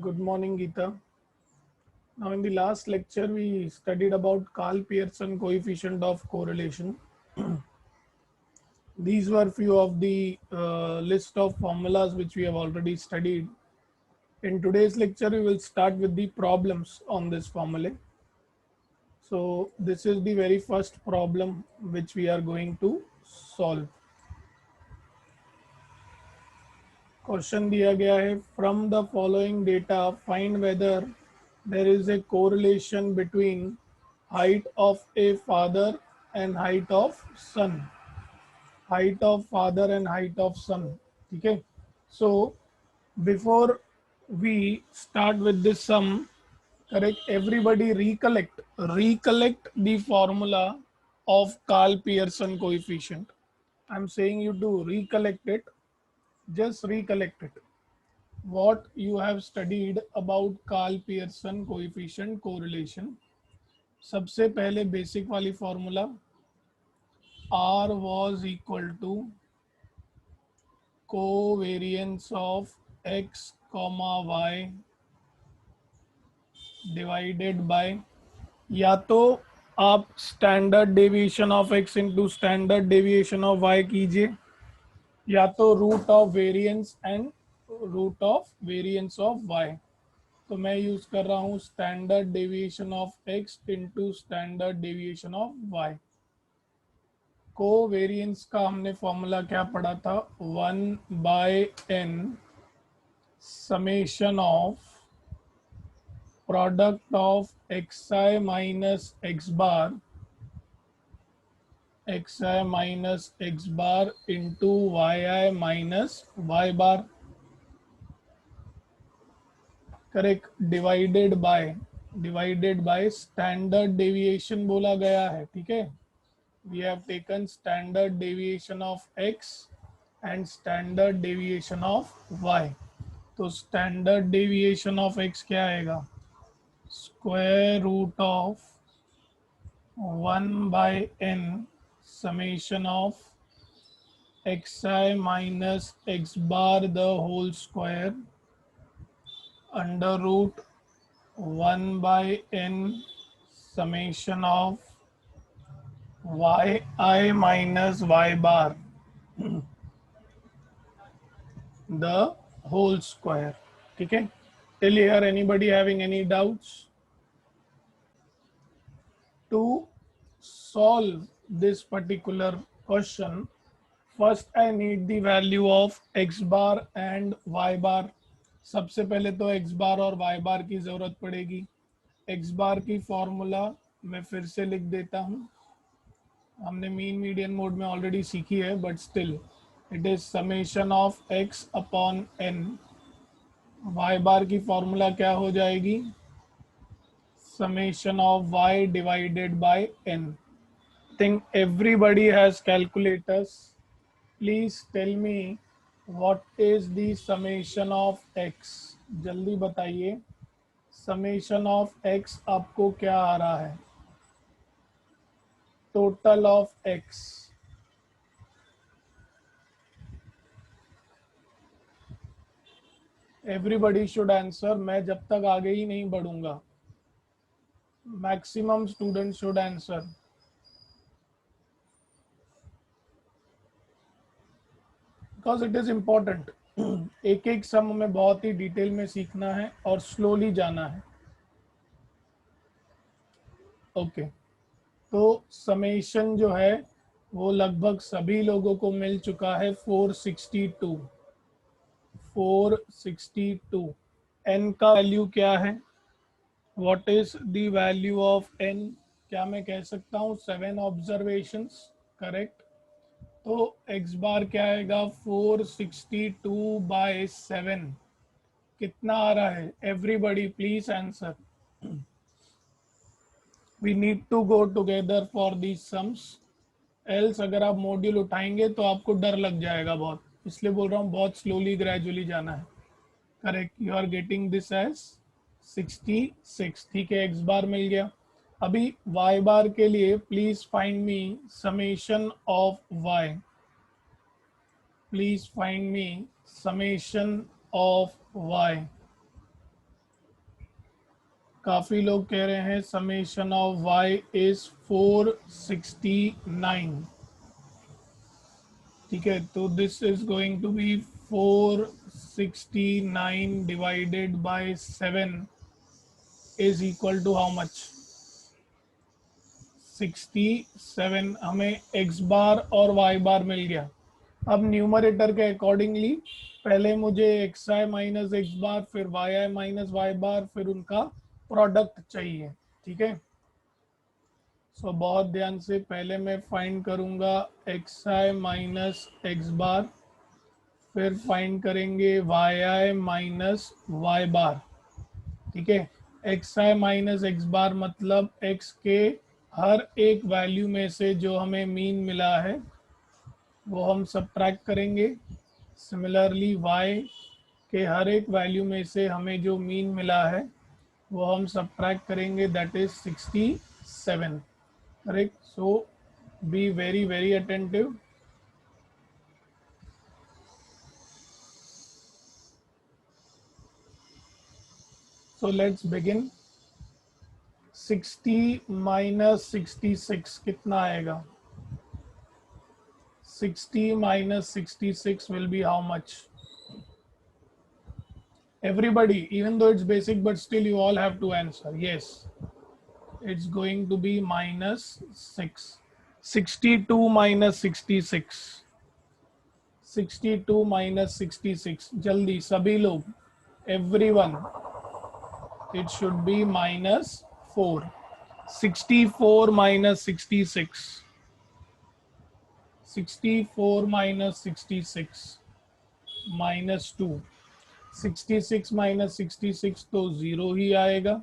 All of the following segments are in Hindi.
Good morning, Geeta. Now, in the last lecture, we studied about Karl Pearson coefficient of correlation. These were few of the list of formulas which we have already studied. In today's lecture, we will start with the problems on this formula. So, this is the very first problem which we are going to solve. Question दिया गया है from the following data find whether there is a correlation between height of a father and height of son height of son ठीक है so before we start with this sum correct everybody recollect the formula of Karl Pearson coefficient. I'm saying you to recollect it. Just recollect it. What you have studied about Karl Pearson coefficient correlation. सबसे पहले बेसिक वाली formula R was equal to covariance of x comma y divided by या तो आप standard deviation of x into standard deviation of y कीजिए या तो root of variance and root of variance of y. तो मैं यूज कर रहा हूँ standard deviation of X into standard deviation of Y. Covariance का हमने फॉर्मूला क्या पढ़ा था 1/n summation of product of xi minus x bar into yi minus y bar correct divided by standard deviation बोला गया है. ठीक है we have taken standard deviation of x and standard deviation of y. तो स्टैंडर्ड डेविएशन ऑफ x क्या आएगा square root of 1/n summation of xi minus x bar the whole square under root 1/n summation of yi minus y bar the whole square. ठीक है till here anybody having any doubts? To solve this particular question first I need the value of x bar and y bar. सबसे पहले तो x बार और y बार की जरूरत पड़ेगी. x बार की फॉर्मूला मैं फिर से लिख देता हूँ. हमने मीन मीडियन मोड में ऑलरेडी सीखी है but still it is summation of x upon n. y bar की फॉर्मूला क्या हो जाएगी summation of y divided by n. Think everybody has calculators. Please tell me what is the summation of x. जल्दी बताइए समेशन ऑफ x आपको क्या आ रहा है total of x. Everybody should answer. मैं जब तक आगे ही नहीं बढ़ूंगा maximum student should answer. Because it is important. एक एक सम में बहुत ही डिटेल में सीखना है और स्लोली जाना है. ओके तो समेशन जो है वो लगभग सभी लोगों को मिल चुका है 462. n का वैल्यू क्या है what is the value of n. क्या मैं कह सकता हूँ 7 ऑब्जर्वेशंस करेक्ट. तो x बार क्या आएगा 462/7 कितना आ रहा है everybody please answer. We need to go together for these sums else अगर आप मॉड्यूल उठाएंगे तो आपको डर लग जाएगा बहुत. इसलिए बोल रहा हूँ बहुत स्लोली ग्रेजुअली जाना है. Correct you are getting this as 66. ठीक है x बार मिल गया. अभी y बार के लिए please find me summation of y. Please find me summation of y. काफी लोग कह रहे हैं समेशन ऑफ y इज 469, ठीक है, तो this is going to be 469 divided by 7 is equal to how much, 67। हमें x बार और y बार मिल गया। अब न्यूमरेटर के अकॉर्डिंगली पहले मुझे xi माइनस एक्स बार, फिर yi माइनस वाई बार, फिर उनका प्रोडक्ट चाहिए, ठीक है। सो बहुत ध्यान से, पहले मैं फाइंड करूंगा xi माइनस एक्स बार, फिर फाइंड करेंगे yi माइनस वाई बार, ठीक है। xi माइनस एक्स बार मतलब x के हर एक वैल्यू में से जो हमें मीन मिला है वो हम सब्ट्रैक्ट करेंगे। सिमिलरली y के हर एक वैल्यू में से हमें जो मीन मिला है वो हम सब्ट्रैक्ट करेंगे, that is 67, correct. So be very very attentive. So let's begin. 60 minus 66 कितना आएगा? 60 minus 66 will be how much? Everybody, even though it's basic, but still you all have to answer. Yes, it's going to be minus 6. 62 minus 66. 62 minus 66. जल्दी सभी लोग, everyone, it should be minus 4. 64 minus 66. 64 minus 66 minus 2. 66 minus 66 तो 0 ही आएगा,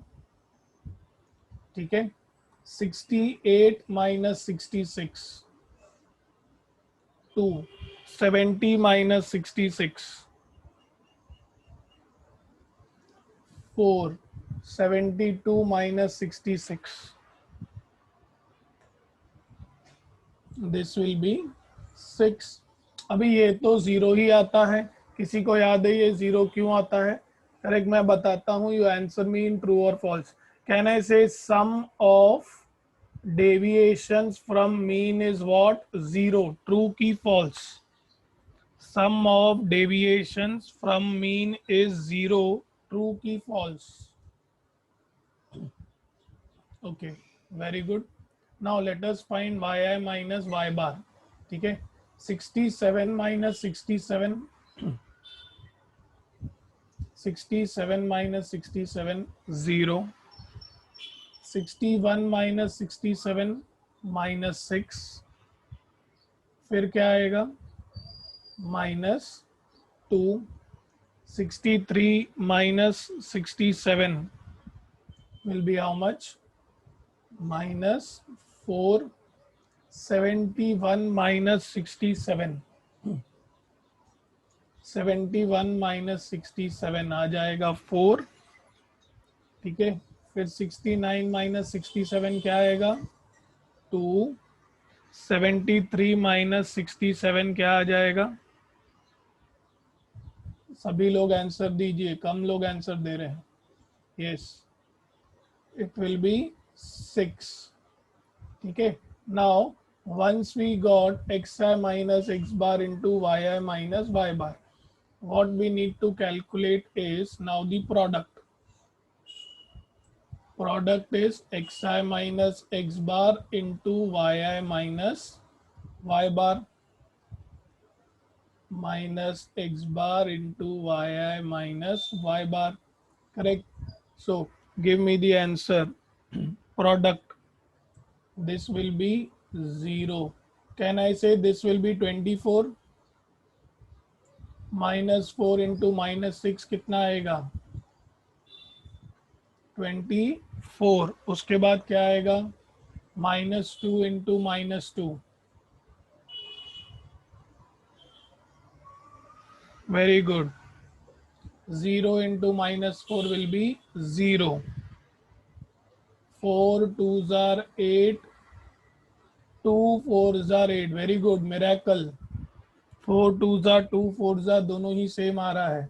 ठीक है। 68 minus 66 2. 70 minus 66 4. 72 minus 66, this will B 6। अभी ये तो 0 ही आता है, किसी को याद है ये 0 क्यों आता है? करेक्ट, मैं बताता हूँ, you answer me in true और false. Can I say sum of deviations from mean is what? 0, true की false? Sum of deviations from mean is 0, true की false? Okay, very good. Now let us find yi minus y bar, ठीक है। 67 माइनस 67, 67 माइनस 67 0. 61 माइनस 67 माइनस 6, फिर क्या आएगा? Minus 2. 63 minus 67 will be how much? Minus 4. 71 minus 67, 71 minus 67 आ जाएगा 4, ठीक है। फिर 69 माइनस 67 क्या आएगा? 2. 73 माइनस 67 क्या आ जाएगा? सभी लोग आंसर दीजिए, कम लोग आंसर दे रहे हैं। यस, इट विल बी 6, ठीक है। Now once we got xi minus x bar into yi minus y bar, what we need to calculate is now the product. Product is xi minus x bar into yi minus y bar minus x bar into yi minus y bar, correct? So give me the answer. Product, this will be 0. Can I say this will be 24? Minus 4 into minus 6 कितना आएगा? 24. उसके बाद क्या आएगा? Minus 2 into minus 2, very good. 0 into minus 4 will be 0. 4 2s are 8, 2 4s are 8, very good, miracle. 4 2s are 2, 4s are दोनों ही सेम आ रहा है।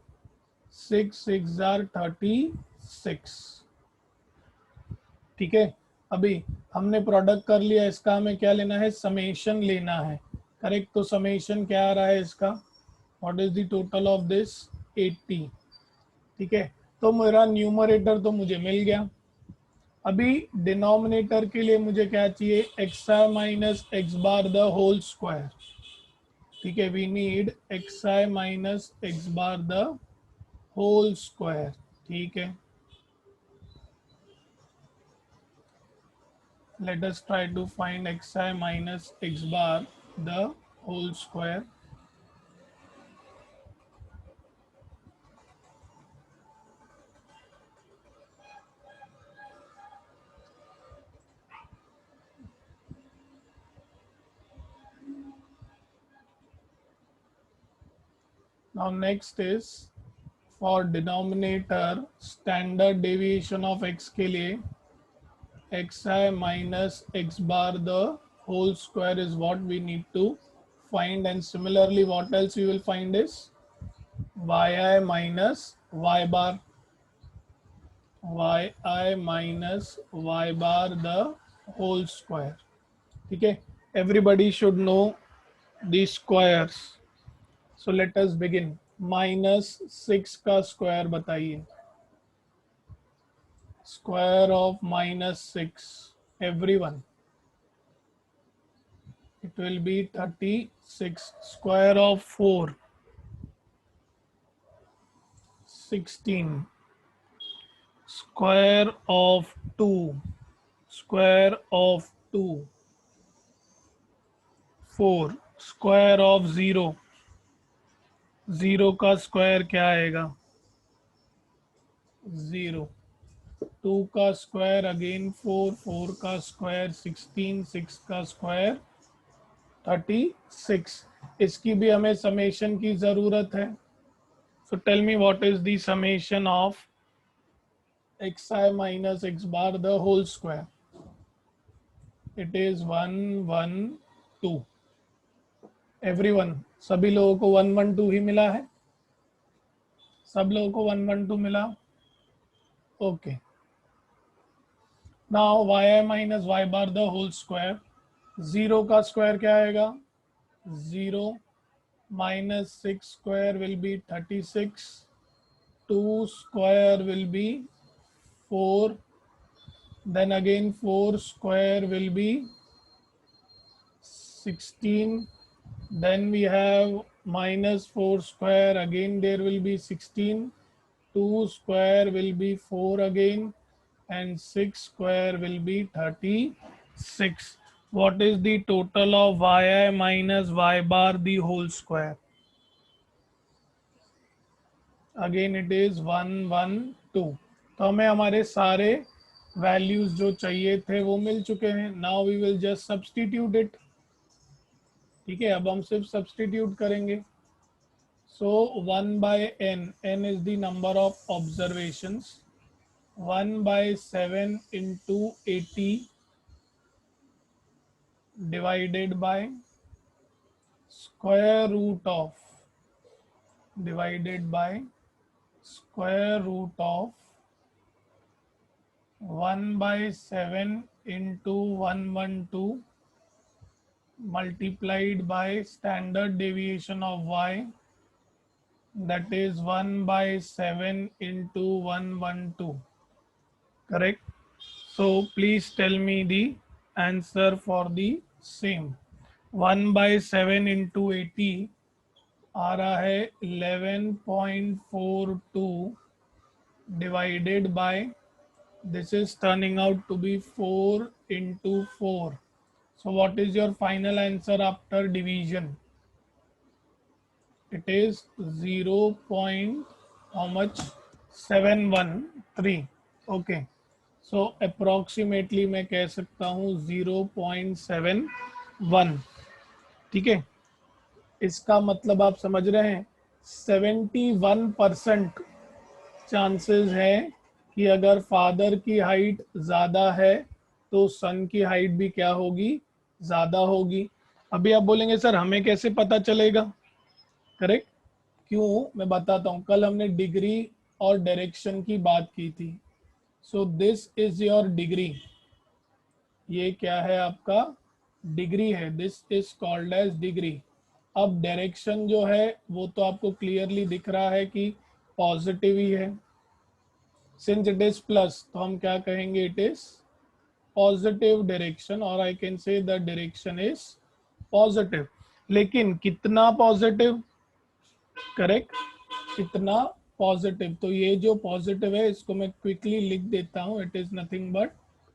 6 6s are 36, ठीक है, अभी हमने प्रोडक्ट कर लिया, इसका हमें क्या लेना है, समेशन लेना है। करेक्ट, तो समेशन क्या आ रहा है इसका, what is the total of this 80। ठीक है, तो मेरा न्यूमरेटर तो मुझे मिल गया। अभी डिनोमिनेटर के लिए मुझे क्या चाहिए, x i minus x bar the whole square. ठीक है, we need x i minus x bar the whole square. ठीक है, let us try to find xi minus x bar the whole square. Now next is for denominator standard deviation of x के लिए xi minus x bar the whole square is what we need to find, and similarly what else we will find is yi minus y bar, yi minus y bar the whole square. ठीक है, everybody should know these squares. So let us begin. Minus 6 का स्क्वायर बताइए, square of minus 6, everyone, it will be 36. Square of 4, 16. Square of 2, square of 2, 4. Square of 0, 0 का स्क्वायर क्या आएगा, 0. 2 का स्क्वायर अगेन 4, 4 का स्क्वायर 16, 6 का स्क्वायर 36. इसकी भी हमें समेशन की जरूरत है. So tell me what is the summation of xi minus x bar the whole square. It is 112. Everyone, सभी लोगों को 112 ही मिला है, सब लोगों को 112 मिला. Okay, now y minus y bar the whole square. 0 का स्क्वायर क्या आएगा, 0 minus 6 square will be 36, 2 square will be 4, then again 4 square will be 16, then we have minus 4 square, again there will be 16, 2 square will be 4 again, and 6 square will be 36. What is the total of yi minus y bar the whole square? Again it is 112. तो हमें हमारे सारे वैल्यूज जो चाहिए थे वो मिल चुके हैं. Now we will just substitute it. ठीक है, अब हम सिर्फ सब्स्टिट्यूट करेंगे. So 1 by n, n is the number of observations, 1 by 7 into 80 divided by square root of, divided by square root of 1 by 7 into 112 multiplied by standard deviation of y, that is 1 by 7 into 112. Correct? So please tell me the answer for the same. 1 by 7 into 80 आ रहा है 11.42 divided by, this is turning out to be 4 into 4. So what is your final answer after division? It is 0. How much? 713. Okay, so approximately मैं कह सकता हूँ 0.71. ठीक है, इसका मतलब आप समझ रहे हैं 71% चांसेस है कि अगर फादर की हाइट ज़्यादा है तो सन की हाइट भी क्या होगी, ज़्यादा होगी. अभी आप बोलेंगे सर हमें कैसे पता चलेगा. करेक्ट, क्यों, मैं बताता हूँ. कल हमने डिग्री और डायरेक्शन की बात की थी. So this is your degree, ये क्या है आपका डिग्री है, this is called as degree. अब डायरेक्शन जो है वो तो आपको क्लियरली दिख रहा है कि पॉजिटिव ही है, सिंस इट इज प्लस तो हम क्या कहेंगे, इट इज पॉजिटिव डायरेक्शन, और I can say the direction is positive. लेकिन कितना पॉजिटिव, करेक्ट, कितना पॉजिटिव, तो ये जो पॉजिटिव है इसको मैं क्विकली लिख देता हूं, it is nothing but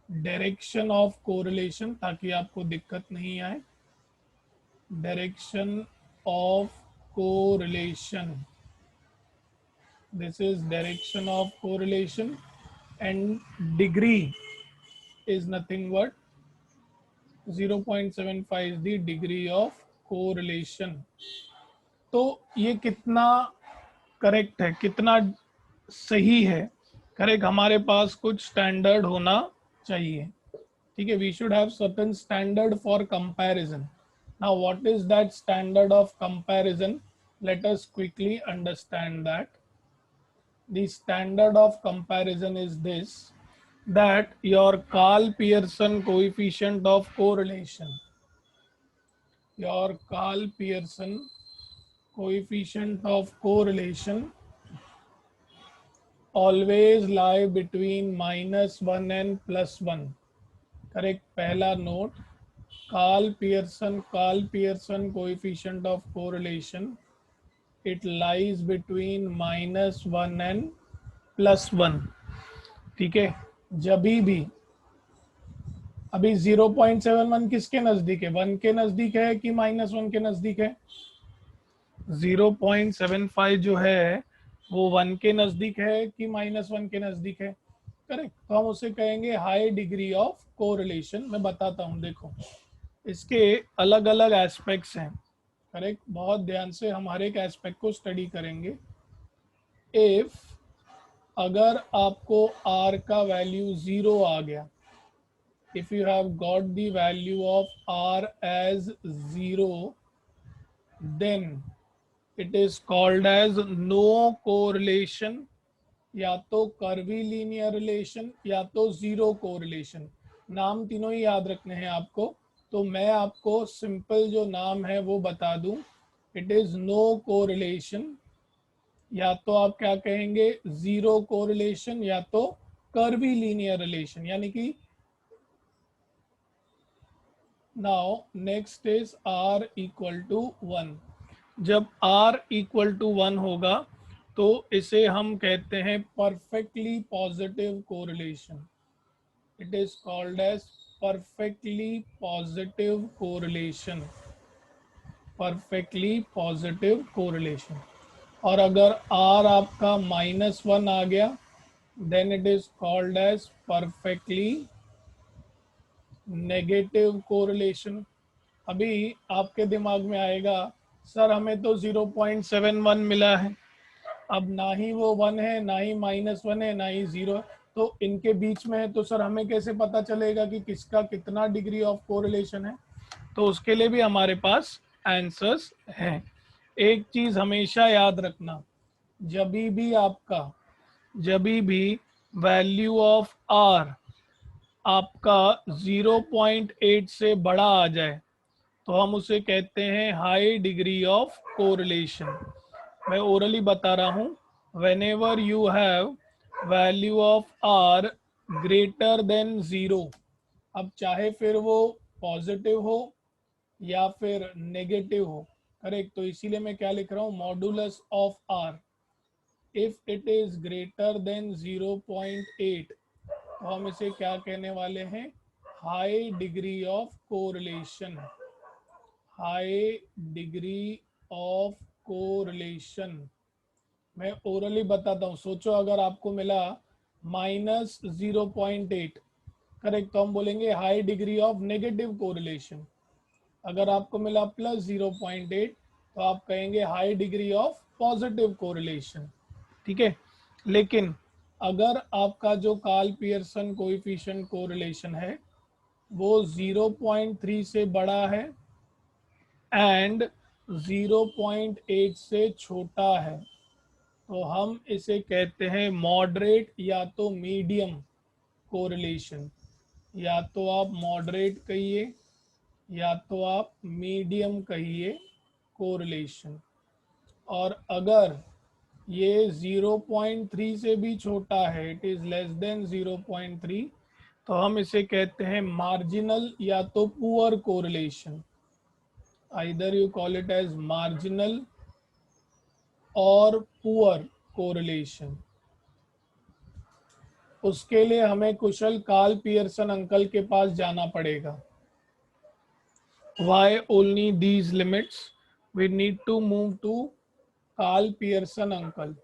direction of correlation, ताकि आपको दिक्कत नहीं आए। Direction of correlation, this is direction of correlation, and degree is nothing but 0.75 is the degree of correlation। तो ये कितना करेक्ट है, कितना सही है, करेक्ट, हमारे पास कुछ स्टैंडर्ड होना चाहिए, ठीक है, we should have certain standard for comparison. Now what is that standard of comparison, let us quickly understand that. The standard of comparison is this, that your Karl Pearson coefficient of correlation, your Karl Pearson coefficient of correlation always lie between -1 and +1, correct, पहला note, Karl Pearson coefficient of correlation, it lies between -1 and +1, ठीक है। जभी भी, अभी 0.71 किसके नजदीक है, 1 के नजदीक है कि -1 के नजदीक है, 0.75 जो है वो 1 के नजदीक है कि -1 के नजदीक है, करेक्ट, तो हम उसे कहेंगे हाई डिग्री ऑफ कोरिलेशन। मैं बताता हूं, देखो इसके अलग अलग एस्पेक्ट्स हैं, करेक्ट, बहुत ध्यान से हम हर एक एस्पेक्ट को स्टडी करेंगे। इफ अगर आपको r का वैल्यू 0 आ गया, if you have got the value of r as 0, then it is called as no correlation, या तो कर्वी लीनियर रिलेशन या तो जीरो कोरिलेशन, नाम तीनों ही याद रखने हैं आपको, तो मैं आपको सिंपल जो नाम है वो बता दूं, इट इज नो कोरिलेशन, या तो आप क्या कहेंगे जीरो कोरिलेशन या तो कर्वी लीनियर रिलेशन, यानी कि now next is r equal to 1। जब r इक्वल टू 1 होगा तो इसे हम कहते हैं perfectly positive correlation, it is called as perfectly positive correlation, perfectly positive correlation. और अगर r आपका -1 आ गया, then it is called as perfectly negative correlation. अभी आपके दिमाग में आएगा सर हमें तो 0.71 मिला है, अब ना ही वो 1 है ना ही -1 है ना ही 0 है, तो इनके बीच में है, तो सर हमें कैसे पता चलेगा कि किसका कितना डिग्री ऑफ कोरिलेशन है, तो उसके लिए भी हमारे पास आंसर्स हैं। एक चीज हमेशा याद रखना, जब भी वैल्यू ऑफ r आपका 0.8 से बड़ा आ जाए तो हम उसे कहते हैं हाई डिग्री ऑफ कोरिलेशन। मैं ओरली बता रहा हूं, when ever you have value of r greater than 0, अब चाहे फिर वो पॉजिटिव हो या फिर नेगेटिव हो, करेक्ट, तो इसीलिए मैं क्या लिख रहा हूं, modulus of r, if it is greater than 0.8 तो हम इसे क्या कहने वाले हैं, high degree of correlation, high degree of correlation. मैं ओरली बताता हूँ, सोचो अगर आपको मिला -0.8, करेक्ट, तो हम बोलेंगे high degree of negative correlation. अगर आपको मिला +0.8 तो आप कहेंगे high degree of positive correlation, ठीक है। लेकिन अगर आपका जो कार्ल पियर्सन कोएफिशिएंट कोरिलेशन है वो 0.3 से बड़ा है एंड 0.8 से छोटा है, तो हम इसे कहते हैं मॉडरेट या तो मीडियम, कोरिलेशन, या तो आप मॉडरेट कहिए या तो आप मीडियम कहिए कोरिलेशन। और अगर ये 0.3 से भी छोटा है, इट इज लेस देन 0.3, तो हम इसे कहते हैं मार्जिनल या तो poor correlation. Either you call it as marginal और पुअर कोरिलेशन। उसके लिए हमें कुशल कार्ल पियर्सन अंकल के पास जाना पड़ेगा। Why only these limits? We need to move to Karl Pearson अंकल।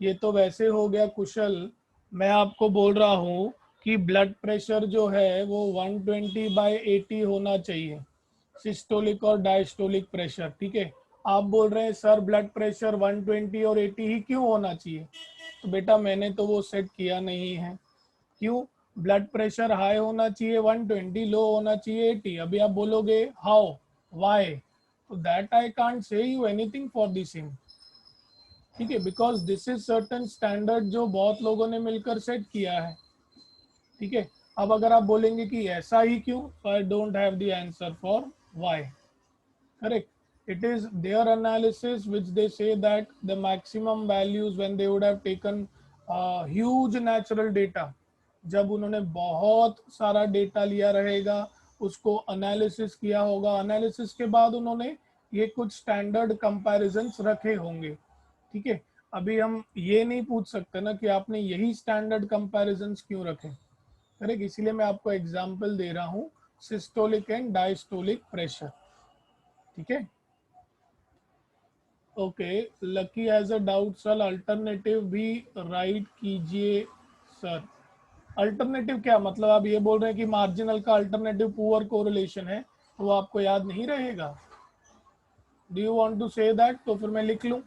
ये तो वैसे हो गया कुशल, मैं आपको बोल रहा हूँ कि ब्लड प्रेशर जो है वो 120/80 होना चाहिए, सिस्टोलिक और डायस्टोलिक प्रेशर, ठीक है। आप बोल रहे हैं सर ब्लड प्रेशर 120 और 80 ही क्यों होना चाहिए? तो बेटा मैंने तो वो सेट किया नहीं है। क्यों? ब्लड प्रेशर हाई होना चाहिए 120, लो होना चाहिए 80। अभी आप बोलोगे हाउ, व्हाई, तो that I can't say you anything for the same, ठीक है, because this is certain standard जो बहुत लोगों ने मिलकर सेट किया है, ठीक है। अब अगर आप बोलेंगे कि ऐसा ही क्यों, तो I don't have the answer for why. Correct, it is their analysis which they say that the maximum values when they would have taken huge natural data, जब उन्होंने बहुत सारा डेटा लिया रहेगा, उसको एनालिसिस किया होगा, एनालिसिस के बाद उन्होंने ये कुछ स्टैंडर्ड कंपैरिजंस रखे होंगे, ठीक है। अभी हम ये नहीं पूछ सकते ना कि आपने यही स्टैंडर्ड कंपैरिजंस क्यों रखे, करेक्ट। इसीलिए मैं आपको एग्जांपल दे रहा हूँ सिस्टोलिक एंड डायस्टोलिक प्रेशर, ठीक है। Okay, lucky has a doubt sir, alternative भी राइट कीजिए सर। अल्टरनेटिव क्या मतलब? आप ये बोल रहे हैं कि मार्जिनल का अल्टरनेटिव पुअर कोरिलेशन है, तो वो आपको याद नहीं रहेगा? Do you want to say that? तो फिर मैं लिख लूं।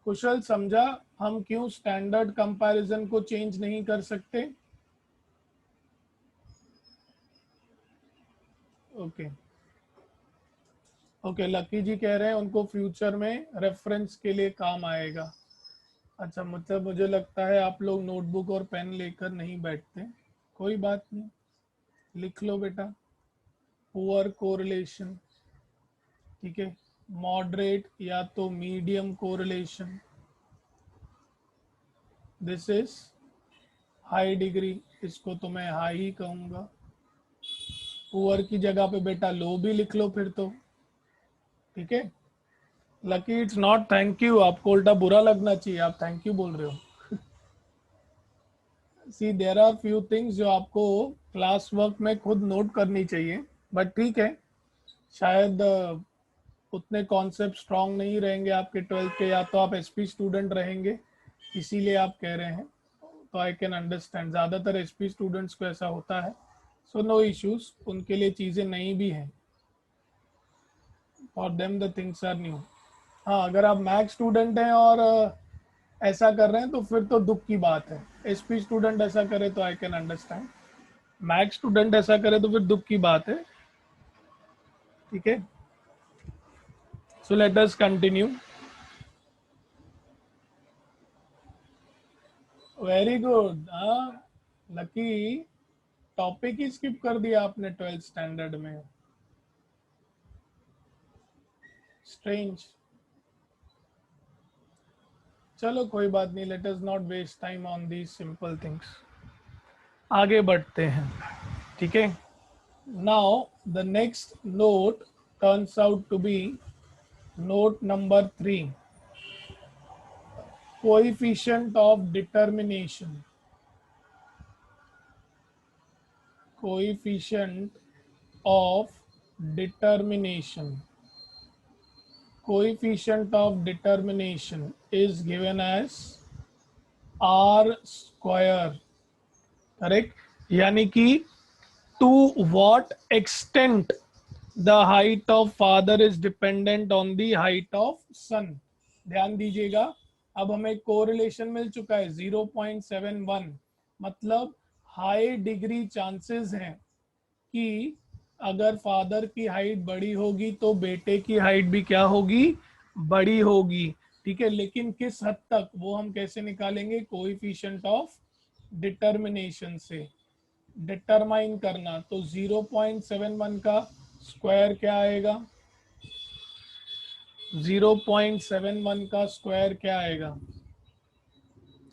कुशल समझा हम क्यों स्टैंडर्ड कंपैरिजन को चेंज नहीं कर सकते? ओके ओके, लकी जी कह रहे हैं उनको फ्यूचर में रेफरेंस के लिए काम आएगा। अच्छा, मतलब मुझे लगता है आप लोग नोटबुक और पेन लेकर नहीं बैठते। कोई बात नहीं, लिख लो बेटा, पुअर कोरिलेशन, ठीक है, मॉडरेट या तो medium correlation, this is high degree, इसको तो मैं हाई ही कहूँगा। पुअर की जगह पे बेटा लो भी लिख लो फिर तो, ठीक है। Lucky it's not thank you, आपको उल्टा बुरा लगना चाहिए, आप थैंक यू बोल रहे हो। सी देयर आर फ्यू थिंग्स जो आपको क्लास वर्क में खुद नोट करनी चाहिए, बट ठीक है, शायद उतने कॉन्सेप्ट स्ट्रांग नहीं रहेंगे आपके 12th के, या तो आप एसपी स्टूडेंट रहेंगे इसीलिए आप कह रहे हैं, तो आई कैन अंडरस्टैंड। ज़्यादातर एसपी स्टूडेंट्स को ऐसा होता है, सो नो इश्यूज, उनके लिए चीज़ें नई भी हैं, for them the things are new. हाँ, अगर आप मैथ्स स्टूडेंट हैं और ऐसा कर रहे हैं तो फिर तो दुख की बात है। एसपी स्टूडेंट ऐसा करे तो I can understand, maths student ऐसा करे तो फिर दुख की बात है, ठीक है। So let us continue. Very good. हाँ लकी, टॉपिक ही स्किप कर दिया आपने 12th स्टैंडर्ड में, स्ट्रेंज। चलो कोई बात नहीं, let us not waste time on these simple things, आगे बढ़ते हैं, ठीक है। Now the next note turns out to be note number 3, coefficient of determination, coefficient of determination, coefficient of determination is given as r square, correct. यानी कि to what extent the height of father is dependent on the height of son। ध्यान दीजिएगा, अब हमें कोरिलेशन मिल चुका है 0.71, मतलब हाई डिग्री चांसेस हैं कि अगर फादर की हाइट बड़ी होगी तो बेटे की हाइट भी क्या होगी? बड़ी होगी। ठीक है, लेकिन किस हद तक वो हम कैसे निकालेंगे, कोएफिशिएंट ऑफ डिटर्मिनेशन से डिटरमाइन करना। तो 0.71 का स्क्वायर क्या आएगा, 0.71 का स्क्वायर क्या आएगा,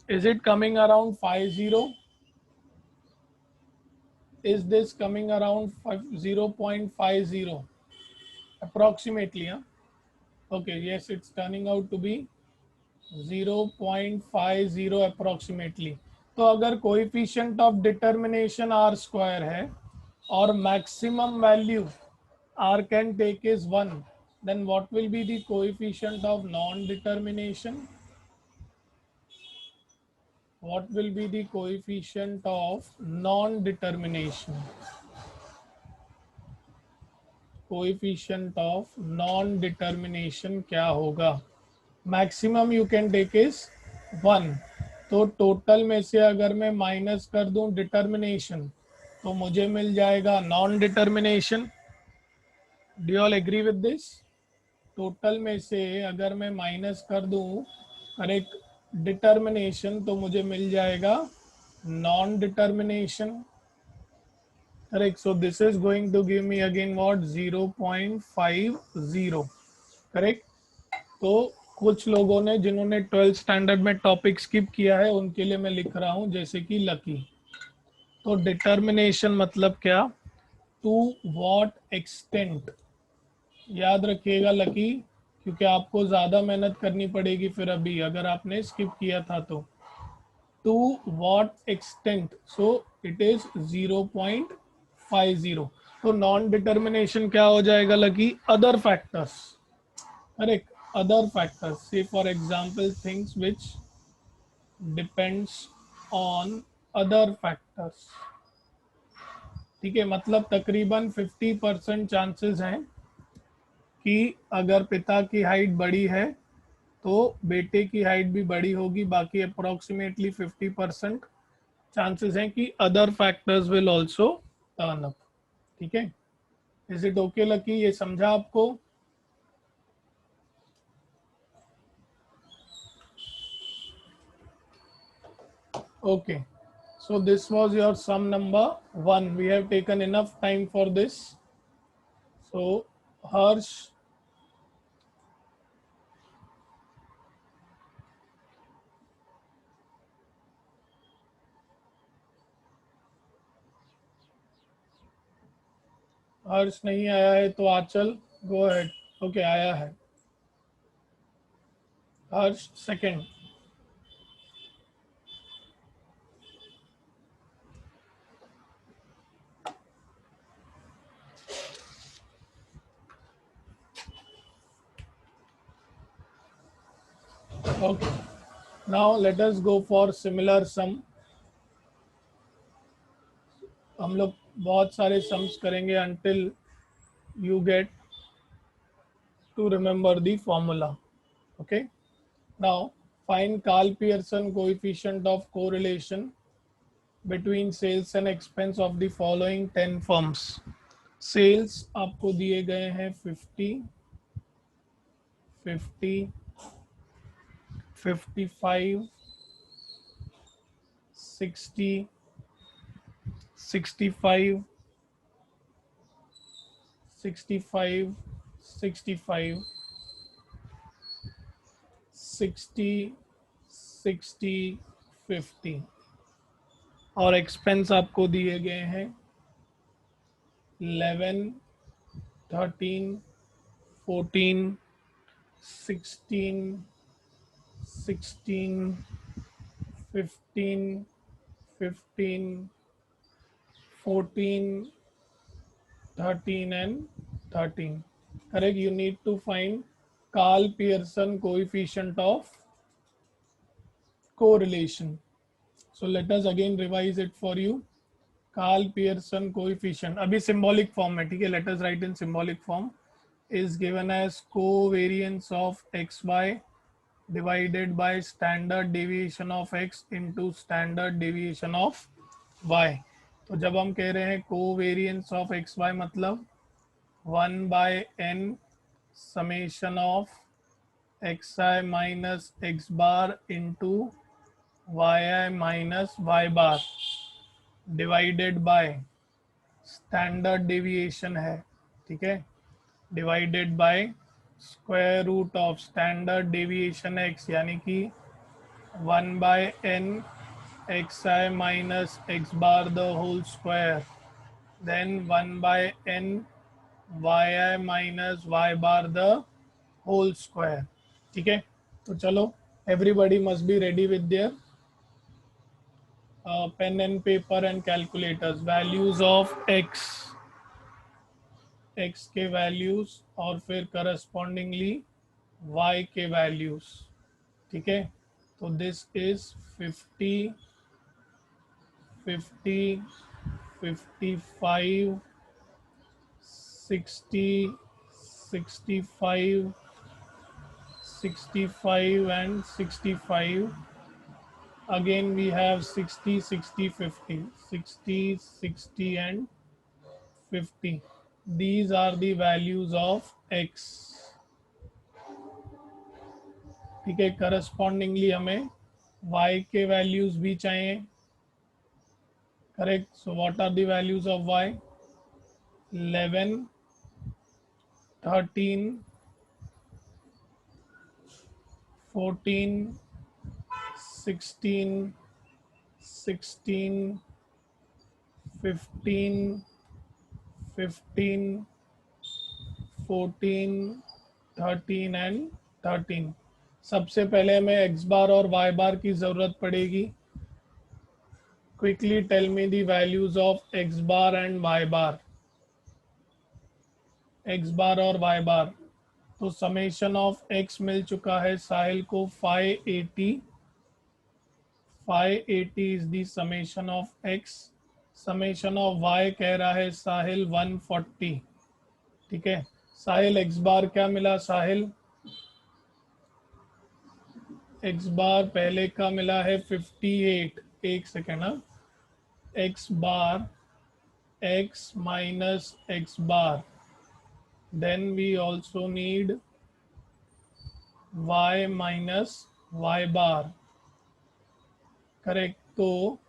is it coming around 50, is this coming around 0.50 approximately, huh? Okay, yes, it's turning out to be 0.50 approximately। तो अगर coefficient of determination r square है और maximum value r can take is 1, then what will be the coefficient of non-determination? What will be the coefficient of non-determination? Coefficient of non-determination क्या होगा, maximum you can take is 1। तो टोटल में से अगर मैं माइनस कर दूं डिटर्मिनेशन तो मुझे मिल जाएगा non determination. Do you all agree with this? Total में से अगर मैं माइनस कर दूं करेक्ट डिटर्मिनेशन तो मुझे मिल जाएगा non determination. Correct, so this is going to give me again what, 0.50। Correct, तो कुछ लोगों ने जिन्होंने 12th स्टैंडर्ड में टॉपिक स्किप किया है उनके लिए मैं लिख रहा हूं, जैसे कि लकी। तो डिटर्मिनेशन मतलब क्या, टू व्हाट एक्सटेंट, याद रखिएगा लकी, क्योंकि आपको ज़्यादा मेहनत करनी पड़ेगी फिर अभी अगर आपने स्किप किया था तो। To what extent, so it is 0.50। तो नॉन डिटर्मिनेशन क्या हो जाएगा lucky, other factors. Correct, other factors, say for example things which depends on other factors. ठीक है, मतलब तकरीबन 50% चांसेस हैं कि अगर पिता की हाइट बड़ी है तो बेटे की हाइट भी बड़ी होगी, बाकी अप्रोक्सीमेटली 50% चांसेस हैं कि other factors will also turn up. ठीक है, इज इट ओके लकी, ये समझा आपको? Okay, so this was your sum number 1, we have taken enough time for this। so Harsh, हर्ष नहीं आया है तो आंचल गो अहेड। ओके, आया है Harsh second. Okay, now let us go for similar sum. हम लोग बहुत सारे सम्स करेंगे until you get to remember the formula. Okay, now find Karl Pearson coefficient of correlation between sales and expense of the following 10 firms। Sales आपको दिए गए हैं 50, 50, 55, 60, 65, 65, 65, 60, 60, 50 और एक्सपेंस आपको दिए गए हैं 11, 13, 14, 16, 16, 15, 15, 14, 13 and 13। Correct, you need to find Karl Pearson coefficient of correlation। So let us again revise it for you। Karl Pearson coefficient अभी symbolic form में, ठीक है, let us write in symbolic form, is given as covariance of xy divided by standard deviation of x into standard deviation of y। तो जब हम कह रहे हैं covariance of xy मतलब 1/n summation of xi minus x bar into yi minus y bar divided by standard deviation है, ठीक है, divided by square root of standard deviation x, यानी कि 1/n xi minus x bar the whole square, then 1/n yi minus y bar the whole square, ठीक है। तो चलो, everybody must be ready with their pen and paper and calculators। values of x के वैल्यूज और फिर करस्पॉन्डिंगली y के वैल्यूज, ठीक है। तो this is 50, 50, 55, 60, 65, 65 and 65, again we have 60, 60, 50, 60, 60 and 50, these are the values of x, ठीक है। करस्पॉन्डिंगली हमें y के वैल्यूज भी चाहिए, correct. So what are the values of y? 11, 13, 14, 16, 16, 15, 15, 14, 13 and 13। सबसे पहले हमें x बार और y बार की ज़रूरत पड़ेगी। Quickly tell me the values of x bar and y bar. x bar और y बार, तो समेशन ऑफ x मिल चुका है साहिल को 580, 580 is the summation of x। Summation of y कह रहा है साहिल 140, ठीक है। साहिल x बार क्या मिला साहिल? x बार पहले का मिला है 58, एक सेकेंड ना, x bar x minus x bar, then we also need y minus y bar, correct. तो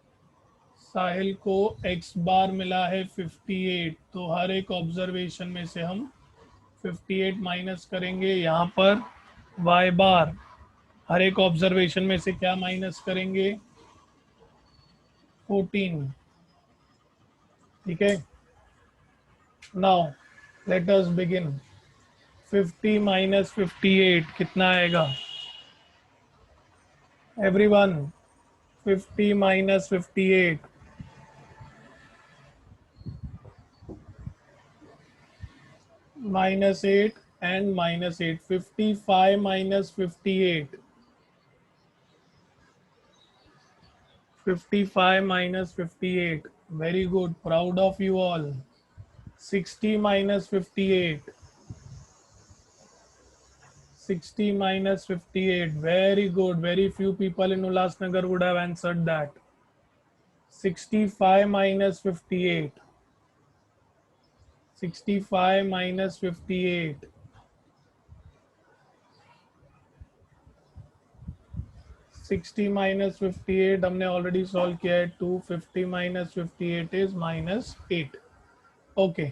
साहिल को x बार मिला है 58, तो हर एक ऑब्जर्वेशन में से हम 58 माइनस करेंगे। यहाँ पर y बार हर एक ऑब्जर्वेशन में से क्या माइनस करेंगे? 14, ठीक है। Now let us begin. 50 minus 58 कितना आएगा everyone? 50 minus 58, minus 8 and minus 8, 55 minus 58, 55 minus 58, very good, proud of you all। 60 minus 58, 60 minus 58, very good, very few people in Ulhasnagar would have answered that। 65 minus 58, 65 minus 58, 60 minus 58 हमने ऑलरेडी सॉल्व किया है। 250 minus 58 is minus 8, okay।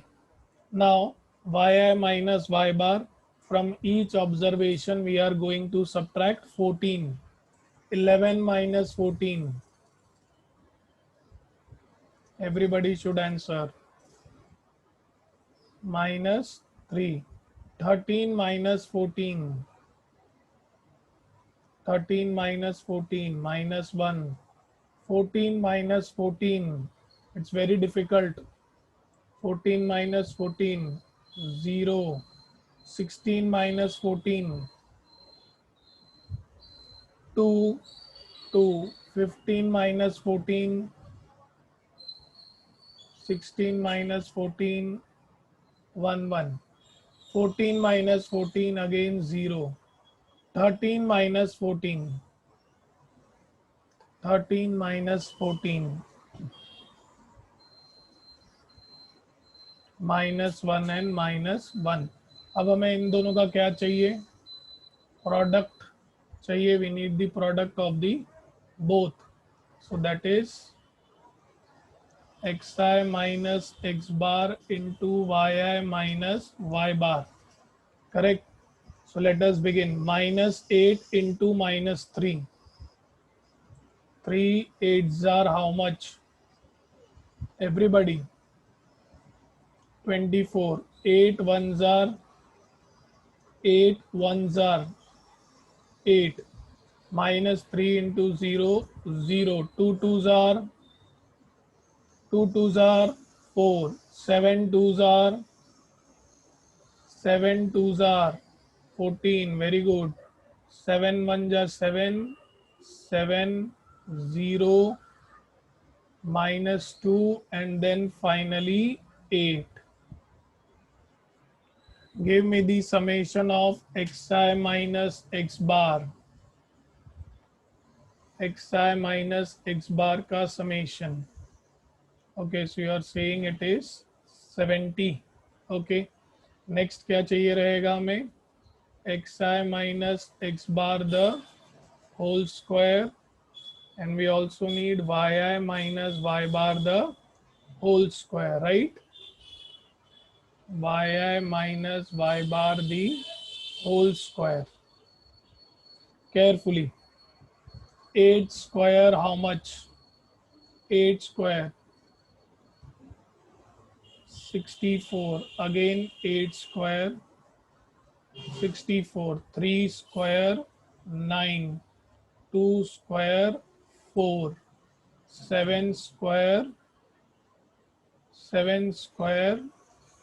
Now yi minus y bar, from each observation we are going to subtract 14, 11 minus 14, everybody should answer, minus 3, 13 minus 14, 13 minus 14, minus 1, 14 minus 14, it's very difficult, 14 minus 14, 0, 16 minus 14, 2, 2, 15 minus 14, 16 minus 14, 1, 1, 14 minus 14 again 0, 13 minus 14, 13 minus 14, minus 1 and minus 1। अब हमें इन दोनों का क्या चाहिए? product चाहिए, we need the product of the both. So that is xi minus x bar into yi minus y bar. Correct. So let us begin. Minus 8 into minus 3. 3 8s are how much? Everybody. 24. 8 ones are 8 ones are 8. Minus 3 into 0, 0. 2 twos are 2 twos are 4. 7 twos are 7 twos are 14. Very good. 7 ones are 7. 7 0 minus 2 and then finally 8. Give me the summation of xi minus x bar. Xi minus x bar का summation. Okay, so you are saying it is 70. Okay, next क्या चाहिए रहेगा हमें? xi minus x bar the whole square, and we also need yi minus y bar the whole square, right? yi minus y bar the whole square. Carefully. 8 square how much? 8 square 64. Again 8 square 64. 3 square 9. 2 square 4. 7 square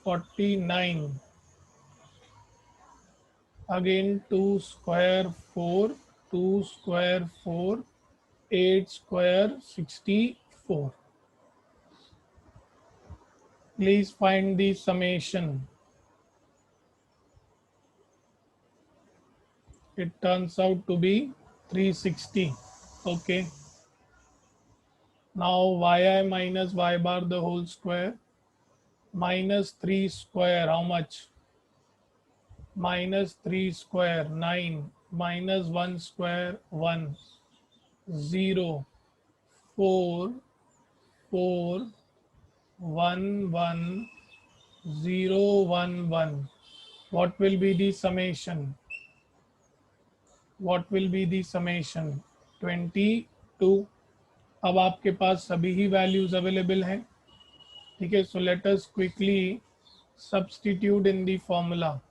49. Again 2 square 4. 2 square 4. 8 square 64. Please find the summation. It turns out to be 360. Okay. Now yi minus y bar the whole square. Minus 3 square how much? Minus 3 square 9. Minus 1 square 1. 0 4 4 1 1 0 1 1. What will be the summation? What will be the summation? 22. अब आपके पास सभी ही वैल्यूज अवेलेबल हैं. ठीक है, so let us quickly substitute in the formula.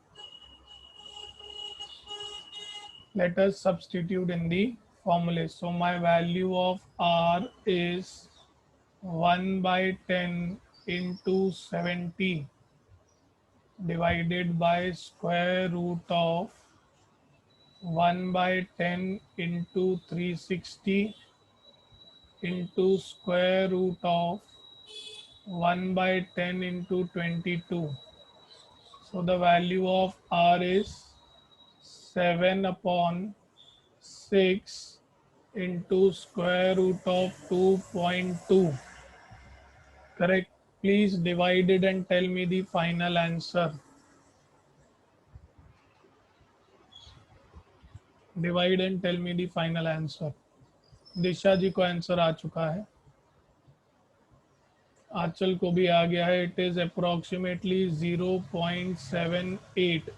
Let us substitute in the formula. So my value of r is 1 by 10 into 70 divided by square root of 1 by 10 into 360 into square root of 1 by 10 into 22. So the value of r is 7 upon 6 into square root of 2.2. Correct. Please divide it and tell me the final answer. Divide and tell me the final answer. दिशा जी को आंसर आ चुका है, आंचल को भी आ गया है. It is approximately 0.78.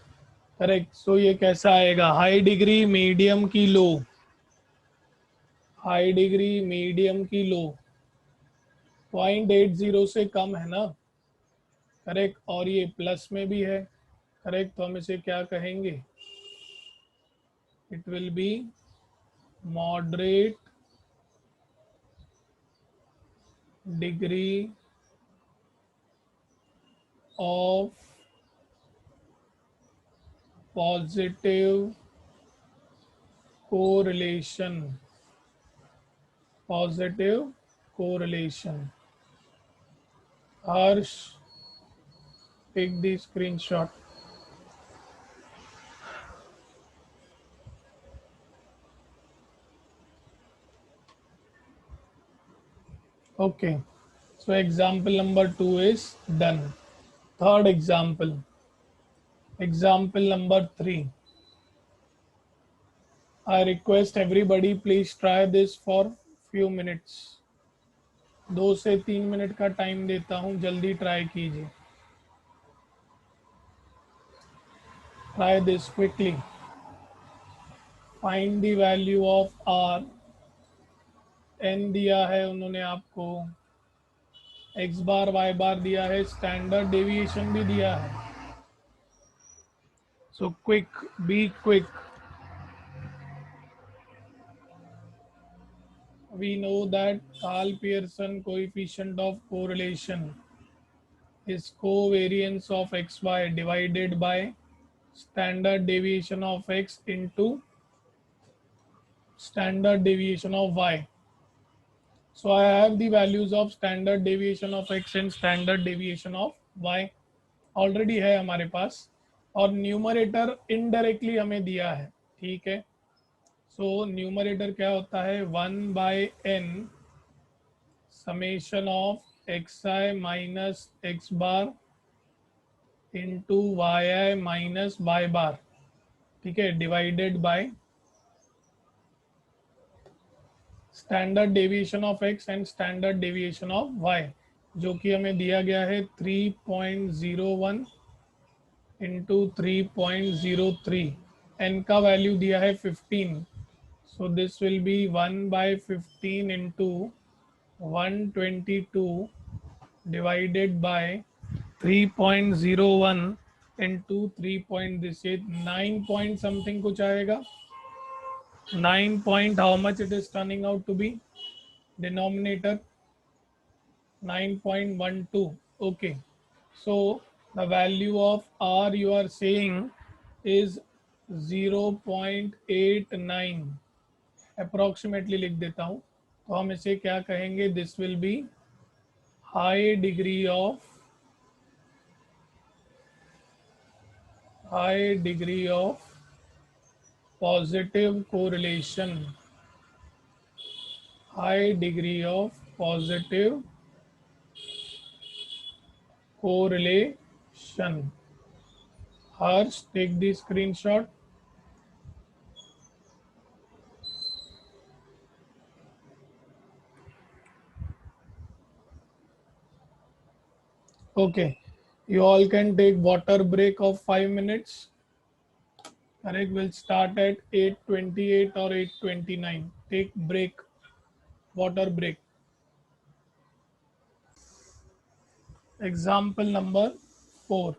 करेक्ट. सो ये कैसा आएगा? हाई डिग्री मीडियम की लो. हाई डिग्री मीडियम की लो 0.80 से कम है ना. करेक्ट. और ये प्लस में भी है. करेक्ट. तो हम इसे क्या कहेंगे? It will be moderate degree of positive correlation. Positive correlation. Harsh, take the screenshot. Okay, so example number 2 is done. Third example. Example number 3. I request everybody please try this for few minutes. 2 से 3 मिनट का टाइम देता हूँ, जल्दी ट्राई कीजिए. Try this quickly. Find the value of r. n दिया है उन्होंने आपको, x बार y बार दिया है, स्टैंडर्ड डेविएशन भी दिया है. So quick, be quick. We know that Karl Pearson coefficient of correlation is covariance of xy divided by standard deviation of x into standard deviation of y. So I have the values of standard deviation of x and standard deviation of y already है हमारे पास, और न्यूमरेटर इनडायरेक्टली हमें दिया है. ठीक है, सो न्यूमरेटर क्या होता है, 1/n summation of x i minus x bar into y i minus y bar. ठीक है, divided by standard deviation of x and standard deviation of y, जो कि हमें दिया गया है 3.01 इंटू 3.03. एन का वैल्यू दिया है 15, so this will B 1/15 into 122 divided by 3.01 into 3 point this 9 point something कुछ आएगा. 9 point, how much it is turning out to be? Denominator 9.12. Okay, so the value of r you are saying is 0.89 approximately लिख देता हूँ. तो हम इसे क्या कहेंगे, this will be high degree of positive correlation. High degree of positive correlation. Harsh, take the screenshot. Okay, you all can take water break of 5 minutes. Correct, will start at 8:28 or 8:29. Take break, water break. Example number 4.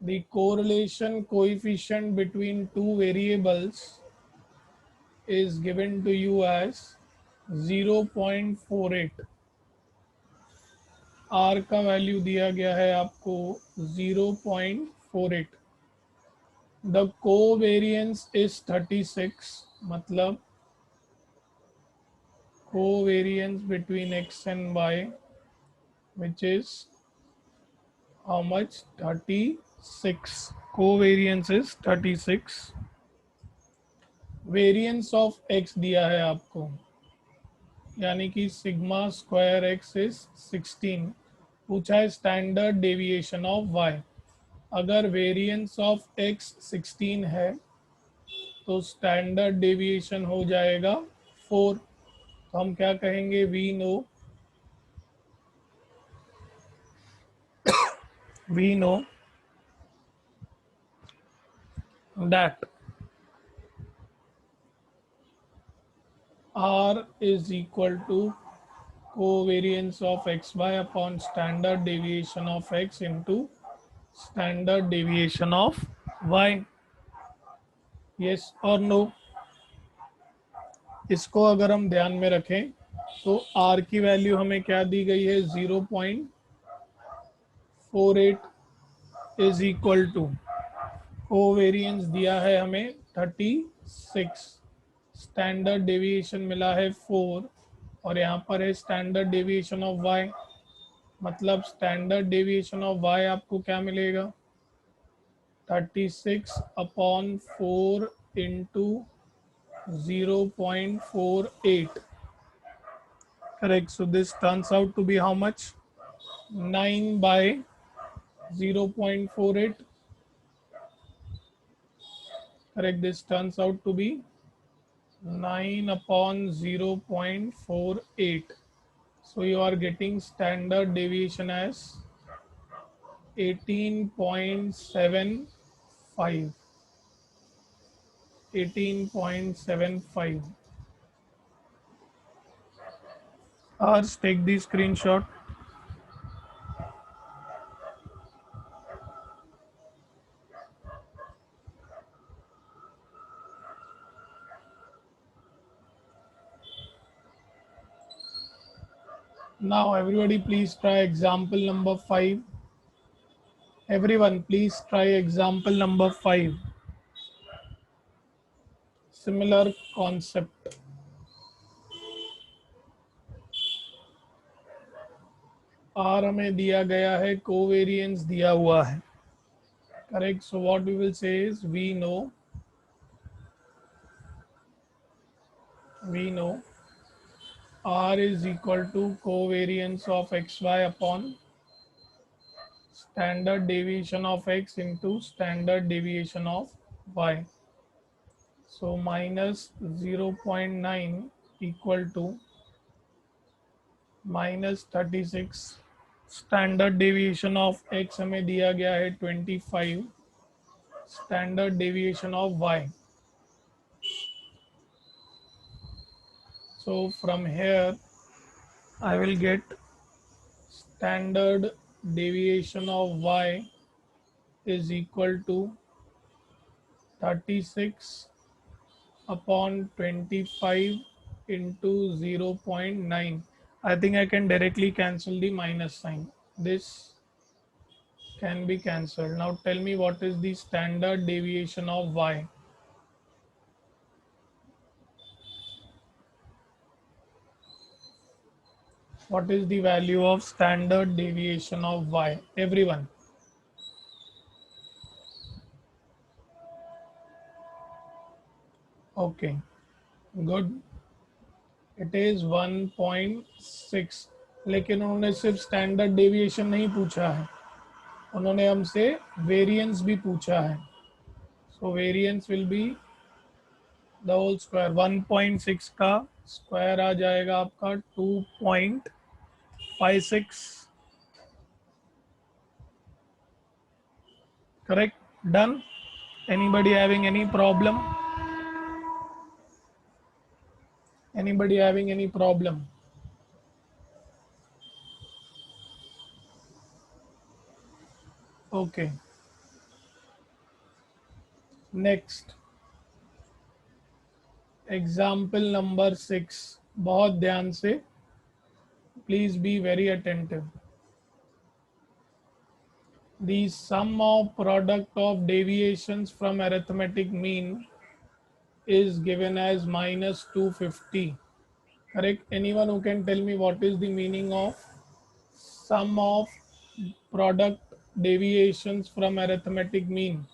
The correlation coefficient between two variables is given to you as 0.48. R का वैल्यू दिया गया है आपको 0.48. The covariance is 36, मतलब covariance between x and y, which is how much, 36. Covariance is 36. Variance of x दिया है आपको, यानी कि सिग्मा स्क्वायर एक्स इज 16. पूछा है स्टैंडर्ड डेविएशन ऑफ y. अगर वेरिएंस ऑफ x 16 है तो स्टैंडर्ड डेविएशन हो जाएगा 4. तो हम क्या कहेंगे, we know that r is equal to covariance of xy upon standard deviation of x into standard deviation of y. yes or no? इसको अगर हम ध्यान में रखें तो r की वैल्यू हमें क्या दी गई है, 0.48 इज इक्वल टू कोवेरियंस दिया है हमें 36, स्टैंडर्ड डेविएशन मिला है 4, और यहाँ पर है स्टैंडर्ड डेविएशन ऑफ y. मतलब स्टैंडर्ड डेविएशन ऑफ y आपको क्या मिलेगा, 36 upon 4 into 0.48. Correct. So this turns out to be how much, 9/0.48. correct, this turns out to be 9 upon 0.48. So you are getting standard deviation as 18.75. 18.75. Ours, take the screenshot. Now everybody please try example number 5. Everyone please try example number 5. Similar concept. R हमें दिया गया है, कोवेरिएंस दिया हुआ है. Correct. So what we will say is we know R is equal to covariance of xy upon standard deviation of x into standard deviation of y. So minus 0.9 equal to minus 36. Standard deviation of x हमें दिया गया है 25. Standard deviation of y. So from here I will get standard deviation of y is equal to 36 upon 25 into 0.9. I think I can directly cancel the minus sign. This can be cancelled. Now tell me what is the standard deviation of y. What is the value of standard deviation of y? Everyone. Okay, good. It is 1.6. लेकिन उन्होंने सिर्फ स्टैंडर्ड डेविएशन नहीं पूछा है, उन्होंने हमसे वेरिएंस भी पूछा है. So variance will be the whole square. 1.6 का स्क्वायर आ जाएगा आपका 2.56. Correct. Done. Anybody having any problem? Anybody having any problem? Okay. Next. Example number 6. बहुत ध्यान से. Please be very attentive. The sum of product of deviations from arithmetic mean is given as minus 250. Correct. Anyone who can tell me what is the meaning of sum of product deviations from arithmetic mean?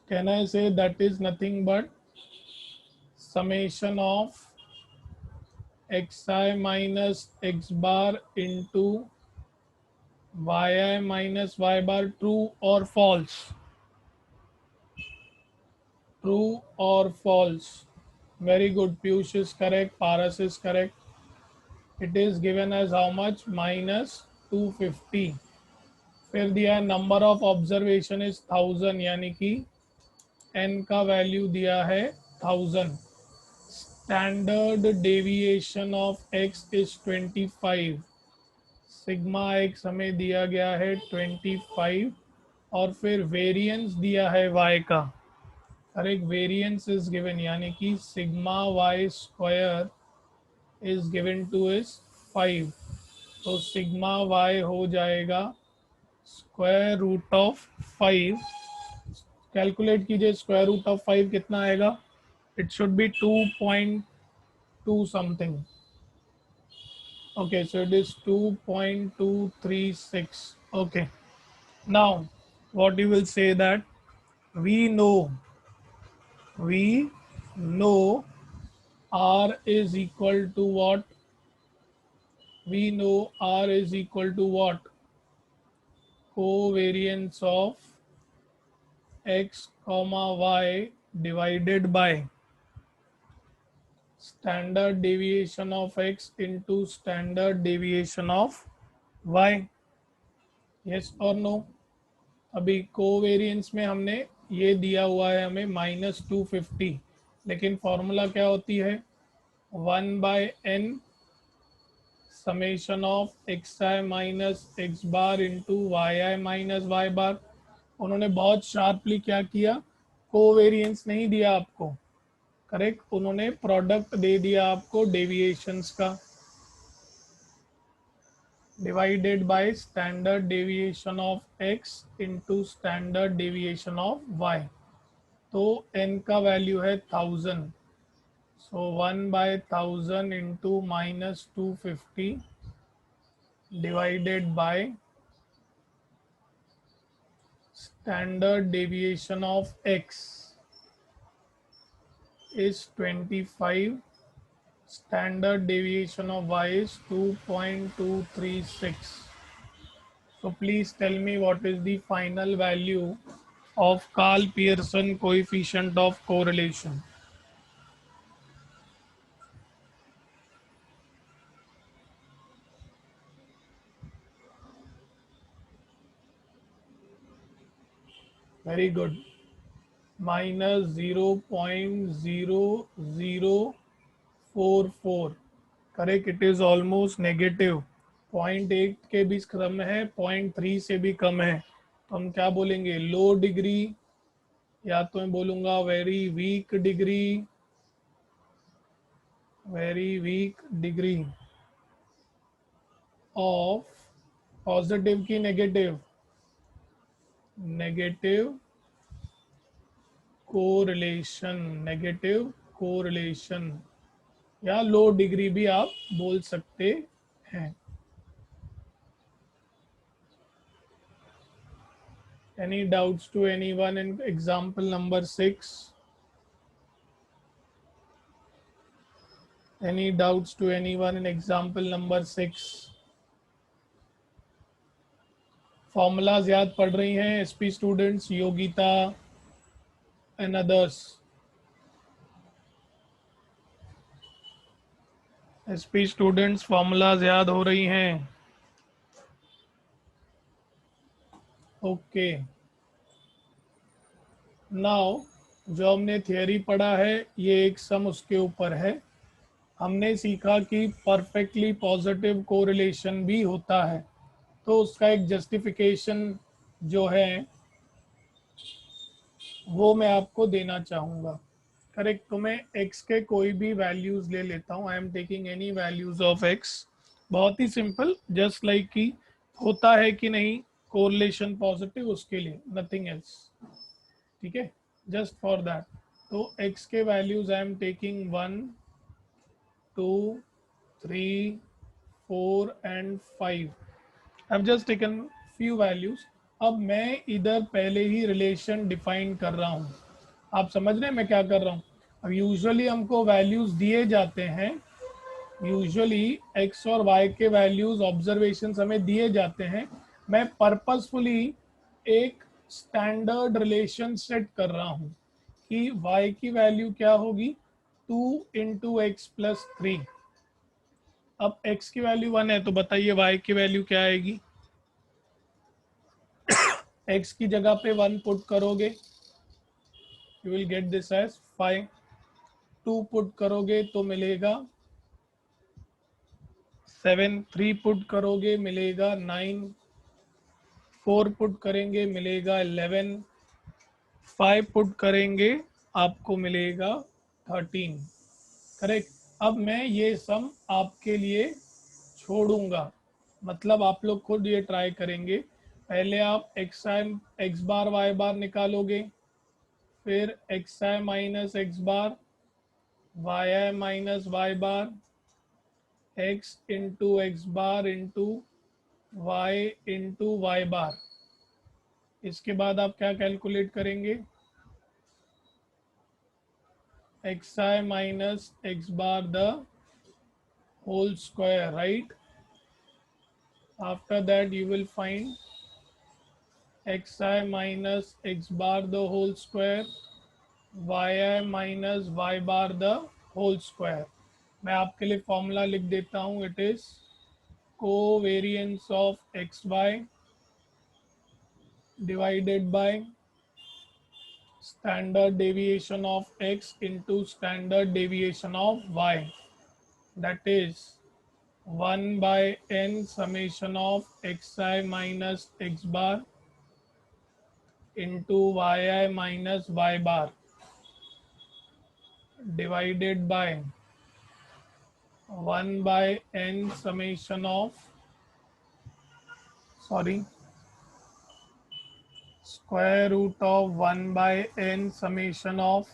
Can I say that is nothing but summation of xi minus x bar into yi minus y bar? True or false? True or false? Very good. Piyush is correct. Paras is correct. It is given as how much? Minus 250. फिर दिया है नंबर ऑफ ऑब्जर्वेशन इज 1000, यानी कि n का वैल्यू दिया है 1000. Standard deviation of x is 25. Sigma x हमें दिया गया है 25 और फिर वेरिएंस दिया है y का. करेक्ट. वेरिएंस इज गिवन, यानी कि sigma y square is given two is 5. तो सिग्मा y हो जाएगा स्क्वायर रूट ऑफ 5. कैलकुलेट कीजिए स्क्वायर रूट ऑफ 5 कितना आएगा. It should be 2.2 something. Okay, so it is 2.236. Okay, now what you will say that we know R is equal to what? We know R is equal to what? Covariance of x comma y divided by standard deviation of x into standard deviation of y. yes और नो. अभी कोवेरियंस में हमने ये दिया हुआ है हमें -250, लेकिन फॉर्मूला क्या होती है 1/n summation of x i minus x bar into y i minus y bar. उन्होंने बहुत शार्पली क्या किया, कोवेरियंस नहीं दिया आपको, करेक्ट, उन्होंने प्रोडक्ट दे दिया आपको डेविएशंस का, divided by standard deviation of x into standard deviation of y. तो n का वैल्यू है 1000, सो 1/1000 into -250 divided by standard deviation of x is 25, standard deviation of y is 2.236. so please tell me what is the final value of Karl Pearson coefficient of correlation. Very good. -0.0044. Correct, it is almost negative. 0.8 के भी कम है, 0.3 से भी कम है, तो हम क्या बोलेंगे, लो डिग्री, या तो मैं बोलूंगा very weak degree, very weak degree of positive की negative, negative correlation, negative correlation, या लो डिग्री भी आप बोल सकते हैं. Any doubts to anyone in example number 6? Any doubts to anyone in example number 6? Formulas याद पढ़ रही हैं SP students, Yogita and others? SP students formulas याद हो रही हैं? ओके. नाउ जो हमने थियरी पढ़ा है ये एक सम उसके ऊपर है. हमने सीखा कि परफेक्टली पॉजिटिव कोरिलेशन भी होता है, तो उसका एक जस्टिफिकेशन जो है वो मैं आपको देना चाहूँगा. करेक्ट, तो मैं x के कोई भी वैल्यूज ले लेता हूँ. I am taking any values of x. बहुत ही सिंपल, जस्ट लाइक कि होता है कि नहीं कोरिलेशन पॉजिटिव, उसके लिए, नथिंग एल्स. ठीक है, जस्ट फॉर दैट. तो x के values I am taking 1, 2, 3, 4 and 5. I have just taken few values. अब मैं इधर पहले ही रिलेशन डिफाइन कर रहा हूँ. आप समझ रहे हैं मैं क्या कर रहा हूँ. अब यूजुअली हमको वैल्यूज दिए जाते हैं, यूजुअली x और y के वैल्यूज ऑब्जर्वेशंस हमें दिए जाते हैं. मैं पर्पसफुली एक स्टैंडर्ड रिलेशन सेट कर रहा हूँ कि y की वैल्यू क्या होगी, 2 इंटू एक्स प्लस 3. अब x की वैल्यू 1 है, तो बताइए y की वैल्यू क्या आएगी. x की जगह पे 1 पुट करोगे, you will get this as 5. 2 put करोगे तो मिलेगा 7. 3 पुट करोगे मिलेगा 9. 4 पुट करेंगे मिलेगा 11. 5 पुट करेंगे आपको मिलेगा 13. करेक्ट. अब मैं ये सम आपके लिए छोड़ूंगा, मतलब आप लोग खुद ये ट्राई करेंगे. पहले आप एक्स बार वाई बार निकालोगे, फिर x i minus x bar, y i minus y bar, x into x bar into y into y bar. इसके बाद आप क्या कैलकुलेट करेंगे, x i minus x bar the whole square, right. After that you will find xi minus x bar the whole square, yi minus y bar the whole square. मैं आपके लिए फॉर्मूला लिख देता हूँ. It is covariance of x y divided by standard deviation of x into standard deviation of y, that is 1 by n summation of xi minus x bar into yi minus y bar divided by 1 by n summation of, sorry, square root of 1 by n summation of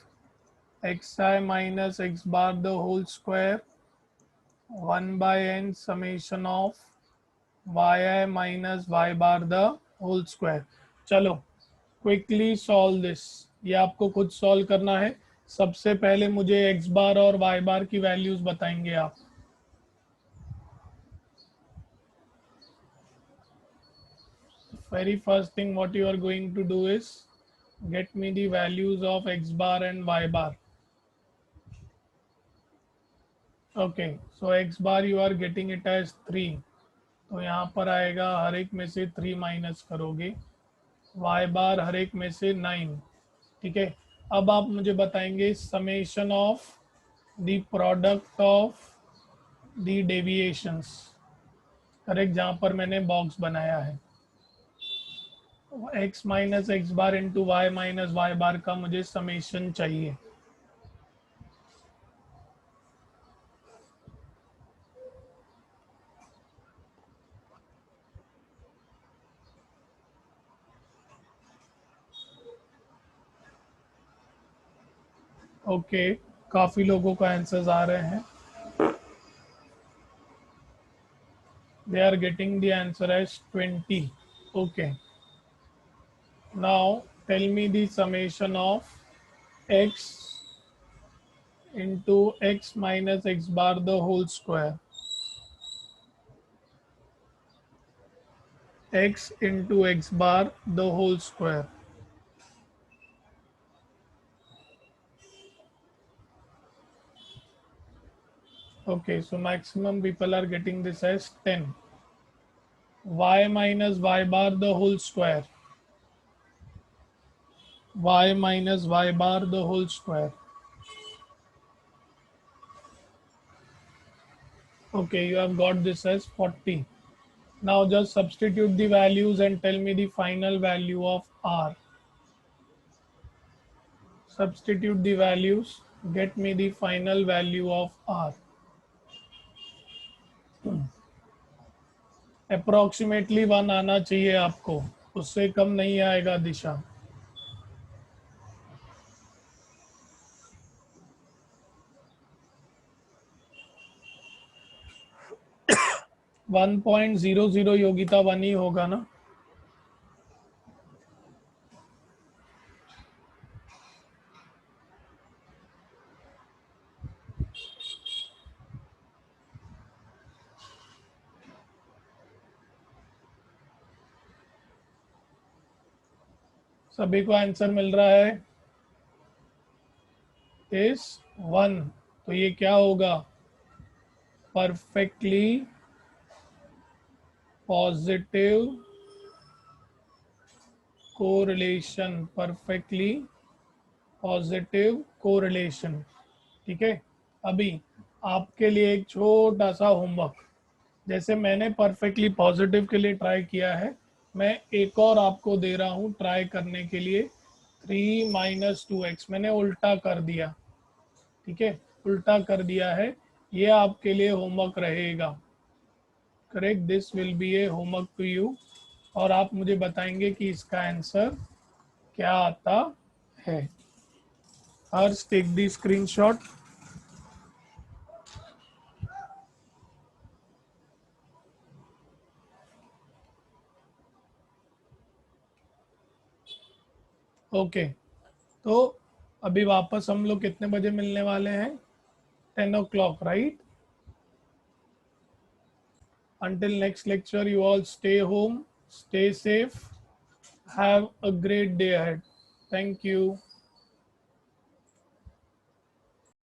xi minus x bar the whole square 1 by n summation of yi minus y bar the whole square. चलो क्विकली सॉल्व दिस. ये आपको खुद सॉल्व करना है. सबसे पहले मुझे x बार और y बार की वैल्यूज बताएंगे आप. Very first thing what you are going to do is get me the values of x bar and y bar. Okay, so x bar you are getting it as 3. तो यहाँ पर आएगा हर एक में से 3 माइनस करोगे. y बार हर एक में से 9. ठीक है. अब आप मुझे बताएंगे summation of the product of the deviations. Correct, जहाँ पर मैंने बॉक्स बनाया है. x minus x bar into Y minus y बार का मुझे समेशन चाहिए. ओके, काफ़ी लोगों का आंसर्स आ रहे हैं. They are getting the answer as 20. Okay, now tell me the summation of x into x minus x bar the whole square. X into x bar the whole square. Okay, so maximum people are getting this as 10. Y minus y bar the whole square. Y minus y bar the whole square. Okay, you have got this as 40. Now just substitute the values and tell me the final value of R. Substitute the values, get me the final value of R. Approximately 1 आना चाहिए आपको, उससे कम नहीं आएगा दिशा. 1.00 योगिता 1 ही होगा ना. सभी को आंसर मिल रहा है. इस 1, तो ये क्या होगा? Perfectly positive correlation. Perfectly positive correlation. ठीक है. अभी आपके लिए एक छोटा सा होमवर्क. जैसे मैंने परफेक्टली पॉजिटिव के लिए ट्राई किया है, मैं एक और आपको दे रहा हूँ ट्राई करने के लिए. 3 माइनस 2x मैंने उल्टा कर दिया. ठीक है, उल्टा कर दिया है. ये आपके लिए होमवर्क रहेगा. Correct, this will be a homework to you. और आप मुझे बताएंगे कि इसका आंसर क्या आता है. हर्ष, टेक दी स्क्रीनशॉट. ओके, तो अभी वापस हम लोग कितने बजे मिलने वाले हैं? 10 o'clock, right? Until next lecture, you all stay home, stay safe, Have a great day ahead. Thank you.